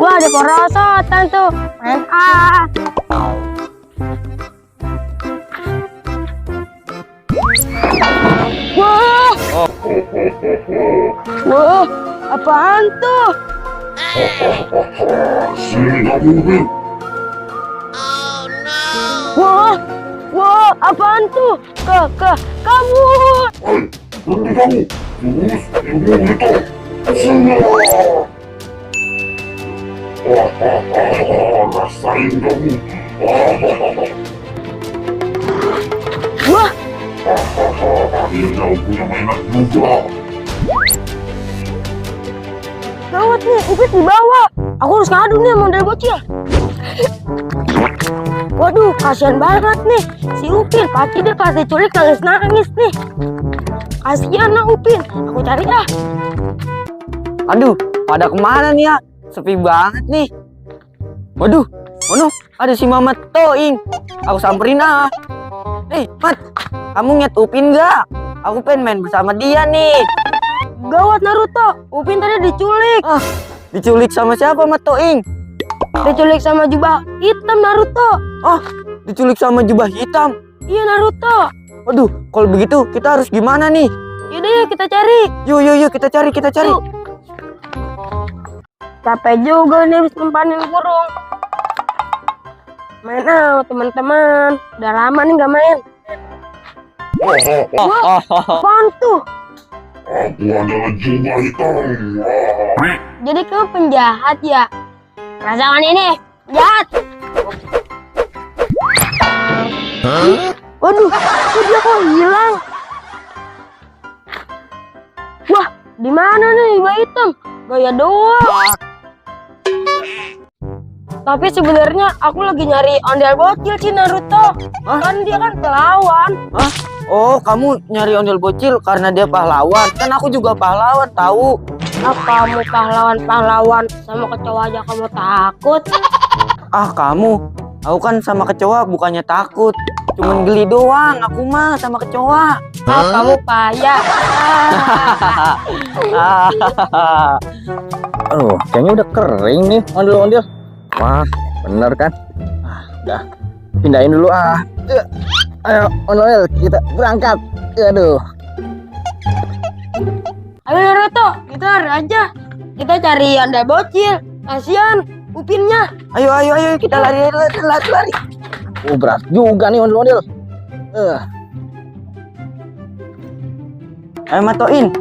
Wah, ada perosotan tuh. Main ah. Wah. Wah, apaan tuh? Sini kamu, Upin. Wah, wah, apaan tuh? Kamu. Hai, berhenti kamu. Terus, ilmu itu. Sini. Rasain kamu. Wah, Akhirnya aku punya mainan juga. gawat nih, Upin dibawa. Aku harus ngadu nih sama dari bocil. Waduh, kasihan banget nih si Upin. Pasti dia pas diculik nangis nih. Kasihan lah Upin. Aku cari ah. Aduh, pada kemana nih ya? Sepi banget nih. Waduh, ada si Mamat Toing. Aku samperin ah. Mat, kamu ngeliat Upin gak? Aku pengen main bersama dia nih. Gawat Naruto, Upin tadi diculik. Diculik sama siapa, Mat Toing? Diculik sama jubah hitam Naruto. Diculik sama jubah hitam. Iya Naruto. Waduh, kalau begitu kita harus gimana nih? Yaudah yuk kita cari. Yuk, kita cari. Yuk. Capek juga nih habis nempanin burung. Main teman-teman. Udah lama nih gak main. Wah, apaan tuh? Aku adalah jubah hitam. Jadi kamu penjahat ya? Rasakan ini, jahat. Waduh, kok dia kok hilang? Wah, di mana nih jubah hitam? Gaya doang. Tapi sebenarnya aku lagi nyari ondel bocil sih Naruto. Kan dia kan pahlawan. Oh, kamu nyari ondel bocil karena dia pahlawan. Kan aku juga pahlawan, tahu. Kamu pahlawan sama kecoa aja kamu takut? Kamu. Aku kan sama kecoa bukannya takut. Cuman geli doang aku mah sama kecoa. Kamu payah. Aduh, kayaknya udah kering nih ondel-ondel. Wah, bener kan? Udah, pindahin dulu Ayo, ondel, kita berangkat. Aduh. Ayo Naruto, kita lari aja. Kita cari ondel bocil. Kasihan Upinnya. Ayo, kita lari. Berat juga nih ondel-ondel. Ayo Matoin,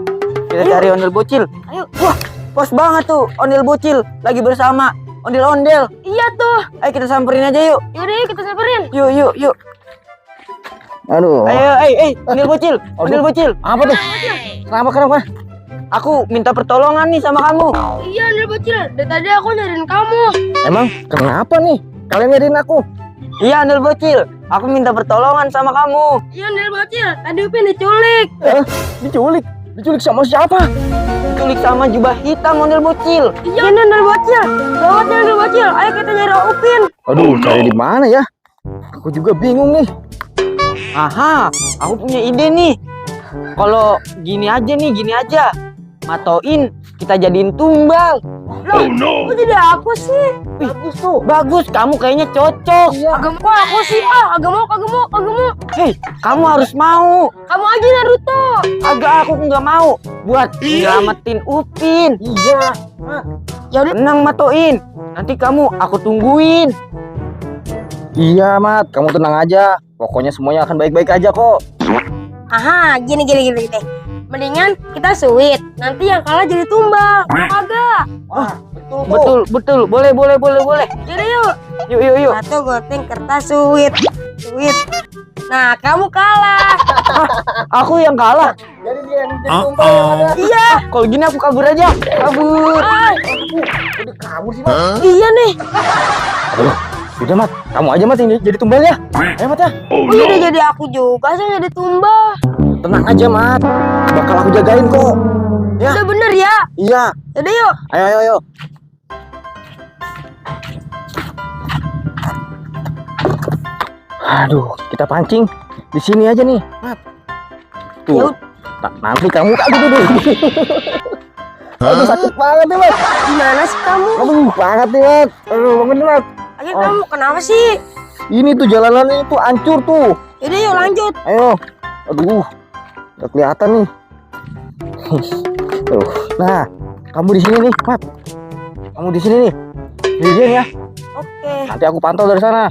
kita cari ondel bocil. Ayo. Wah, pas banget tuh ondel bocil lagi bersama ondel-ondel. Iya tuh. Ayo kita samperin aja yuk. Yaudah yuk kita samperin. Yuk. Aduh. Ayo, ondel bocil. Apa tuh? Kenapa? Aku minta pertolongan nih sama kamu. Iya ondel bocil. Dari tadi aku nyariin kamu. Emang kenapa nih? Kalian nyariin aku? Iya ondel bocil, aku minta pertolongan sama kamu. Iya ondel bocil. Tadi Upin diculik. Diculik? Diculik sama siapa? Diculik sama jubah hitam ondel bocil. Iya ini ondel bocil. Gawat nih ondel bocil. Ayo kita nyari Upin. Aduh, cari di mana ya? Aku juga bingung nih. Aha, aku punya ide nih. Kalau gini aja. Matoin, kita jadiin tumbal. Oh no! Kok jadi aku sih? Bagus tuh. Bagus, kamu kayaknya cocok. Agak mau aku sih agak mau. Hei, kamu harus mau. Kamu aja Naruto. Aku nggak mau. Buat nyelamatin Upin. Iya. Ya udah. Tenang Matoin, nanti aku tungguin. Iya, Mat. Kamu tenang aja. Pokoknya semuanya akan baik-baik aja kok. Aha, gini. Mendingan kita sweet. Nanti yang kalah jadi tumbal. Kagak. Betul. Boleh. Yaudah yuk. Yuk. Satu gunting kertas sweet. Nah, kamu kalah. Aku yang kalah. Jadi dia yang jadi tumbal yang ada. Iya. Kalau gini aku kabur aja. Kabur. Udah kabur sih, Mat. Iya nih. Aduh, udah, Mat. Kamu aja, Mat, yang jadi tumbal ya. Ayo, Mat ya. Oh Udah no! jadi aku juga sih jadi tumbal. Tenang aja, Mat. Bakal aku jagain kok. Ya. Udah bener ya. Iya. Yaudah yuk. Ayo. Aduh, kita pancing di sini aja nih, Mat. Tuh. Nanti kamu aduh. Aduh, sakit banget ya, Mat. Gimana sih kamu? Aduh. banget nih, Mat. Aduh, bangun nih, Mat. Ayo kamu kenapa sih? Ini tuh jalanannya itu hancur tuh. Yaudah yuk lanjut. Ayo. Aduh. Nggak kelihatan nih. Tuh. Nah, kamu di sini nih, Mat. Kamu di sini nih. Lihat ya. Oke. Nanti aku pantau dari sana.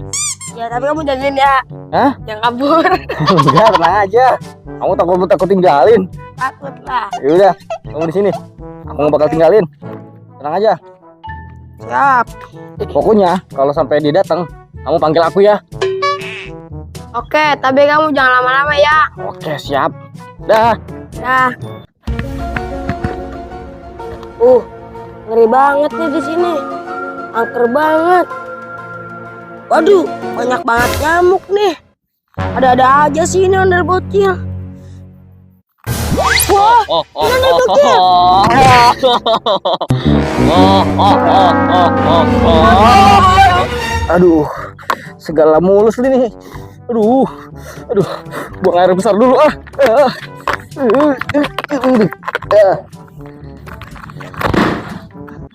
Ya tapi kamu jagain ya. Hah? Jangan kabur. Enggak, tenang aja. Kamu takut tinggalin. Takut lah. Yaudah, kamu di sini. Aku nggak bakal tinggalin. Tenang aja. Siap. Pokoknya kalau sampai dia datang, kamu panggil aku ya. Oke, tapi kamu jangan lama-lama ya. Oke, siap. Dah. Nah. Ngeri banget nih di sini. Angker banget. Waduh, banyak banget nyamuk nih. Ada-ada aja sih ini ondel bocil. Wah, ini ondel bocil. Aduh, segala mulus nih. Aduh, buang air besar dulu ah.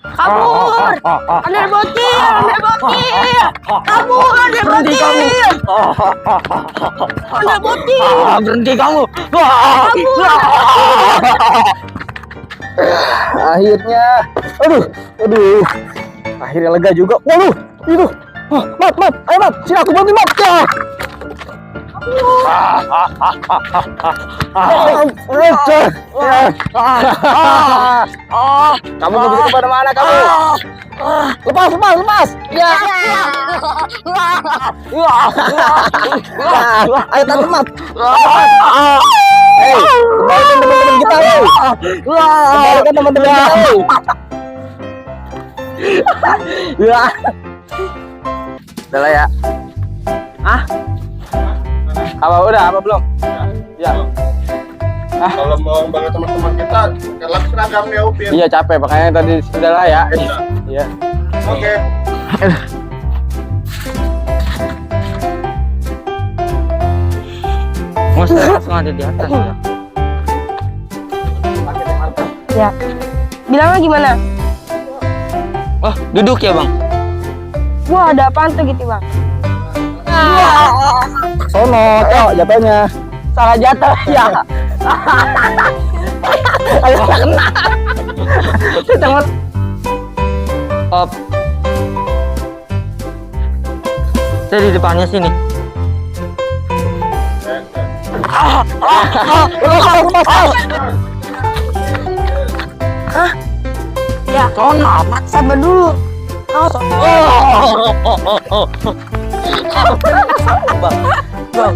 Kabur, ondel bocil, ondel bocil. Kabur, ondel Berhenti kamu. bocil. Ondel bocil. Berhenti kamu. Akhirnya, aduh, akhirnya lega juga. Waduh, itu, Mat, ayo Mat, sini aku bantu Mat. Kamu nggak bisa kemana-mana kamu. Lepas. Ya. Ayo tante Mat. Hei, kembalikan teman-teman kita. Kembalikan teman-teman kita. Udah lah ya. Apa belum? Ya. Kalau mau banget teman-teman kita, kalau seragam ya Upin. Iya capek, makanya tadi sudah lah ya. Iya. Oke. Monster langsung ada di atas ya. Ya. Bilangnya gimana? Oh, duduk ya, Bang. Wah, ada apaan tuh gitu, Bang? Sono, kok jatuhnya. Salah jatuh ya. Ayo kena. Cepet. Op. Saya di depannya sini. Ya, Sono amat. sabar dulu. Bang.